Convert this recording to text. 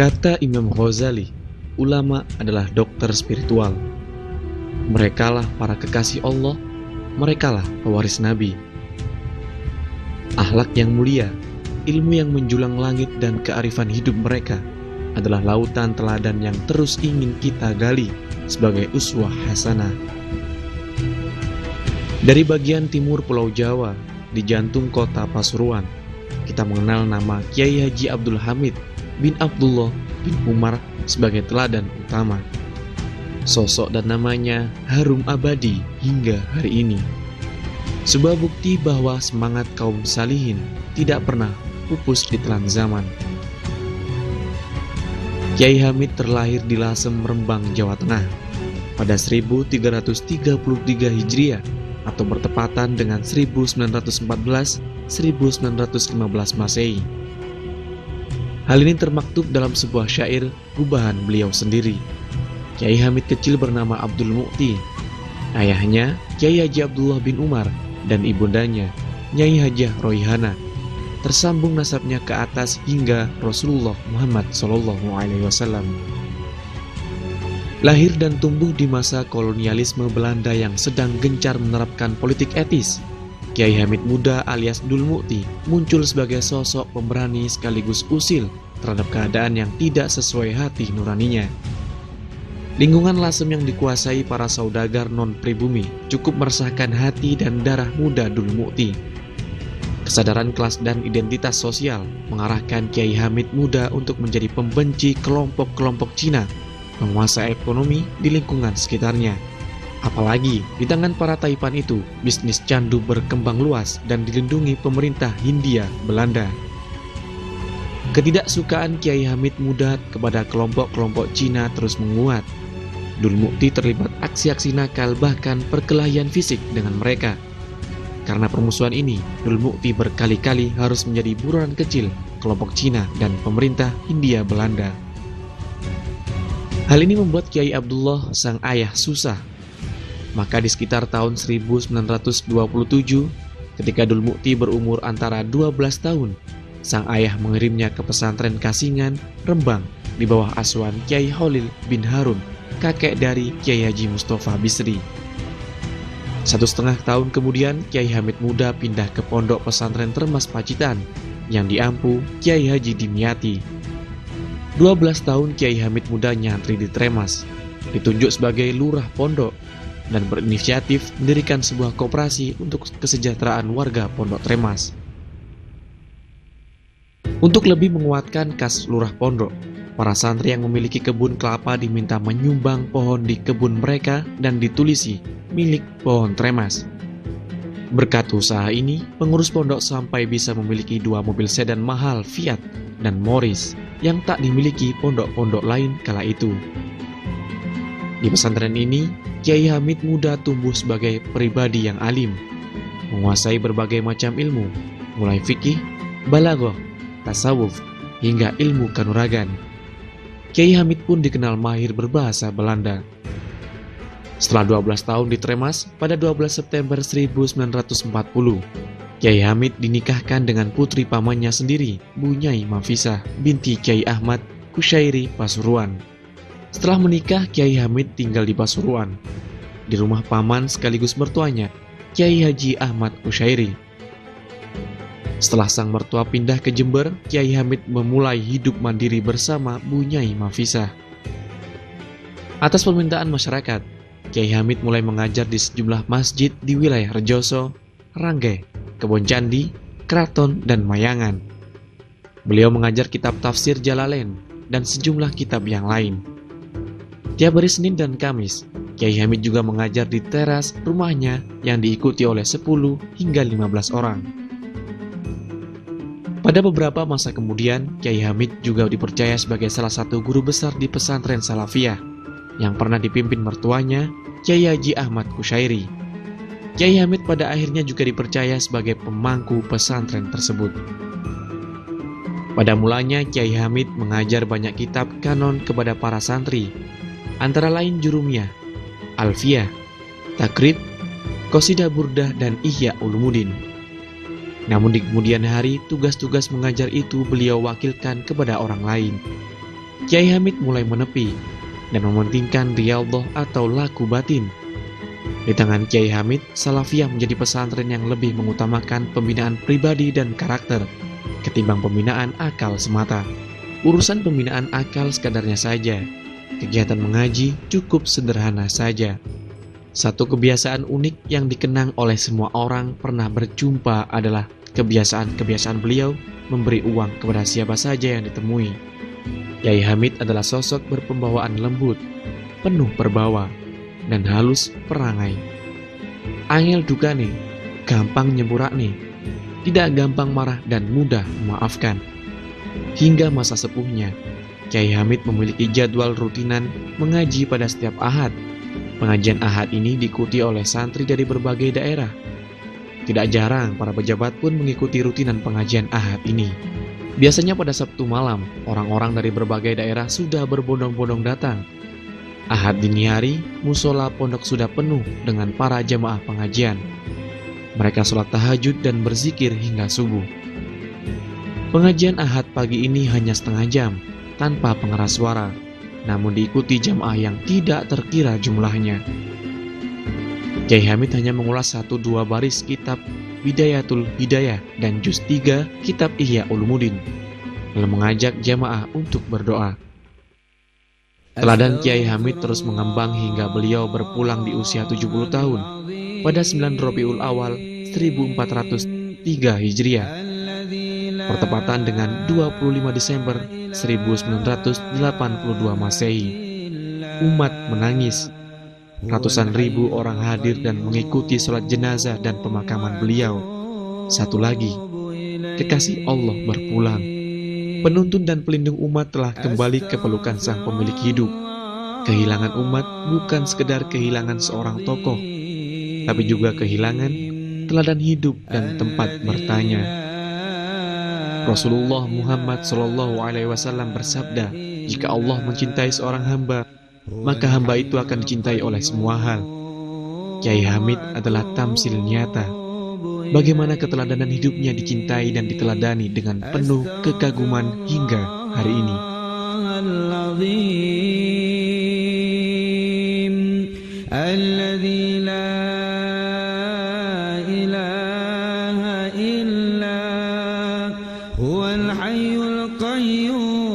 Kata Imam Ghazali, ulama adalah dokter spiritual. Merekalah para kekasih Allah, merekalah pewaris Nabi. Akhlak yang mulia, ilmu yang menjulang langit dan kearifan hidup mereka adalah lautan teladan yang terus ingin kita gali sebagai uswah hasanah. Dari bagian timur Pulau Jawa, di jantung kota Pasuruan, kita mengenal nama Kiai Haji Abdul Hamid bin Abdullah bin Umar sebagai teladan utama. Sosok dan namanya harum abadi hingga hari ini. Sebuah bukti bahwa semangat kaum salihin tidak pernah pupus di telan zaman. Kiai Hamid terlahir di Lasem, Rembang, Jawa Tengah pada 1333 Hijriah atau bertepatan dengan 1914-1915 Masehi. Hal ini termaktub dalam sebuah syair gubahan beliau sendiri. Kiai Hamid kecil bernama Abdul Mu'ti. Ayahnya Kiai Haji Abdullah bin Umar dan ibundanya Nyai Hajah Roihana. Tersambung nasabnya ke atas hingga Rasulullah Muhammad SAW. Lahir dan tumbuh di masa kolonialisme Belanda yang sedang gencar menerapkan politik etis, Kiai Hamid muda alias Dul Mu'ti muncul sebagai sosok pemberani sekaligus usil terhadap keadaan yang tidak sesuai hati nuraninya. Lingkungan Lasem yang dikuasai para saudagar non-pribumi cukup meresahkan hati dan darah muda Dul Mu'ti. Kesadaran kelas dan identitas sosial mengarahkan Kiai Hamid muda untuk menjadi pembenci kelompok-kelompok Cina, penguasa ekonomi di lingkungan sekitarnya. Apalagi di tangan para taipan itu, bisnis candu berkembang luas dan dilindungi pemerintah Hindia Belanda. Ketidaksukaan Kiai Hamid muda kepada kelompok-kelompok Cina terus menguat. Dul Mu'ti terlibat aksi-aksi nakal bahkan perkelahian fisik dengan mereka. Karena permusuhan ini, Dul Mu'ti berkali-kali harus menjadi buronan kecil kelompok Cina dan pemerintah Hindia Belanda. Hal ini membuat Kiai Abdullah sang ayah susah. Maka di sekitar tahun 1927, ketika Dul Mu'ti berumur antara 12 tahun, sang ayah mengirimnya ke pesantren Kasingan, Rembang, di bawah asuhan Kiai Khalil bin Harun, kakek dari Kiai Haji Mustafa Bisri. 1,5 tahun kemudian, Kiai Hamid muda pindah ke pondok pesantren Termas Pacitan yang diampu Kiai Haji Dimyati. 12 tahun Kiai Hamid muda nyantri di Tremas, ditunjuk sebagai lurah pondok dan berinisiatif mendirikan sebuah koperasi untuk kesejahteraan warga pondok Tremas. Untuk lebih menguatkan kas lurah pondok, para santri yang memiliki kebun kelapa diminta menyumbang pohon di kebun mereka dan ditulisi milik pohon Tremas. Berkat usaha ini, pengurus pondok sampai bisa memiliki 2 mobil sedan mahal Fiat dan Morris yang tak dimiliki pondok-pondok lain kala itu. Di pesantren ini, Kiai Hamid muda tumbuh sebagai pribadi yang alim, menguasai berbagai macam ilmu, mulai fikih, balaghah, tasawuf, hingga ilmu kanuragan. Kiai Hamid pun dikenal mahir berbahasa Belanda. Setelah 12 tahun di Tremas, pada 12 September 1940, Kiai Hamid dinikahkan dengan putri pamannya sendiri, Bu Nyai Mafisah binti Kiai Ahmad Kusyairi Pasuruan. Setelah menikah, Kiai Hamid tinggal di Pasuruan, di rumah paman sekaligus mertuanya, Kiai Haji Ahmad Kusyairi. Setelah sang mertua pindah ke Jember, Kiai Hamid memulai hidup mandiri bersama Bu Nyai Mafisah. Atas permintaan masyarakat, Kiai Hamid mulai mengajar di sejumlah masjid di wilayah Rejoso, Rangge, Kebon Candi, Kraton, dan Mayangan. Beliau mengajar kitab tafsir Jalalain dan sejumlah kitab yang lain. Tiap hari Senin dan Kamis, Kiai Hamid juga mengajar di teras rumahnya yang diikuti oleh 10 hingga 15 orang. Pada beberapa masa kemudian, Kiai Hamid juga dipercaya sebagai salah satu guru besar di pesantren Salafiyah yang pernah dipimpin mertuanya, Kiai Haji Ahmad Kusyairi. Kiai Hamid pada akhirnya juga dipercaya sebagai pemangku pesantren tersebut. Pada mulanya, Kiai Hamid mengajar banyak kitab kanon kepada para santri, antara lain Jurumiyah, Alfiyah, Takrib, Qasidah Burdah, dan Ihya Ulumuddin. Namun di kemudian hari, tugas-tugas mengajar itu beliau wakilkan kepada orang lain. Kiai Hamid mulai menepi dan mementingkan riyadhah atau laku batin. Di tangan Kiai Hamid, Salafiyah menjadi pesantren yang lebih mengutamakan pembinaan pribadi dan karakter ketimbang pembinaan akal semata. Urusan pembinaan akal sekadarnya saja. Kegiatan mengaji cukup sederhana saja. Satu kebiasaan unik yang dikenang oleh semua orang pernah berjumpa adalah kebiasaan beliau memberi uang kepada siapa saja yang ditemui. Kiai Hamid adalah sosok berpembawaan lembut, penuh perbawa, dan halus perangai. Angel duka nih, gampang nyeburak nih, tidak gampang marah dan mudah memaafkan. Hingga masa sepuhnya, Kiai Hamid memiliki jadwal rutinan mengaji pada setiap Ahad. Pengajian Ahad ini diikuti oleh santri dari berbagai daerah. Tidak jarang para pejabat pun mengikuti rutinan pengajian Ahad ini. Biasanya pada Sabtu malam, orang-orang dari berbagai daerah sudah berbondong-bondong datang. Ahad dini hari, musola pondok sudah penuh dengan para jamaah pengajian. Mereka sholat tahajud dan berzikir hingga subuh. Pengajian Ahad pagi ini hanya setengah jam, tanpa pengeras suara, namun diikuti jamaah yang tidak terkira jumlahnya. Kiai Hamid hanya mengulas 1-2 baris kitab Bidayatul Hidayah dan juz 3 kitab Ihya Ulumuddin, lalu mengajak jamaah untuk berdoa. Teladan Kiai Hamid terus mengembang hingga beliau berpulang di usia 70 tahun pada 9 Rabiul Awal 1403 Hijriah, bertepatan dengan 25 Desember 1982 Masehi. Umat menangis. Ratusan ribu orang hadir dan mengikuti sholat jenazah dan pemakaman beliau. Satu lagi, kekasih Allah berpulang. Penuntun dan pelindung umat telah kembali ke pelukan sang pemilik hidup. Kehilangan umat bukan sekedar kehilangan seorang tokoh, tapi juga kehilangan teladan hidup dan tempat bertanya. Rasulullah Muhammad SAW bersabda, jika Allah mencintai seorang hamba, maka hamba itu akan dicintai oleh semua hal. Kiai Hamid adalah tamsil nyata bagaimana keteladanan hidupnya dicintai dan diteladani dengan penuh kekaguman hingga hari ini. هو الحي القيوم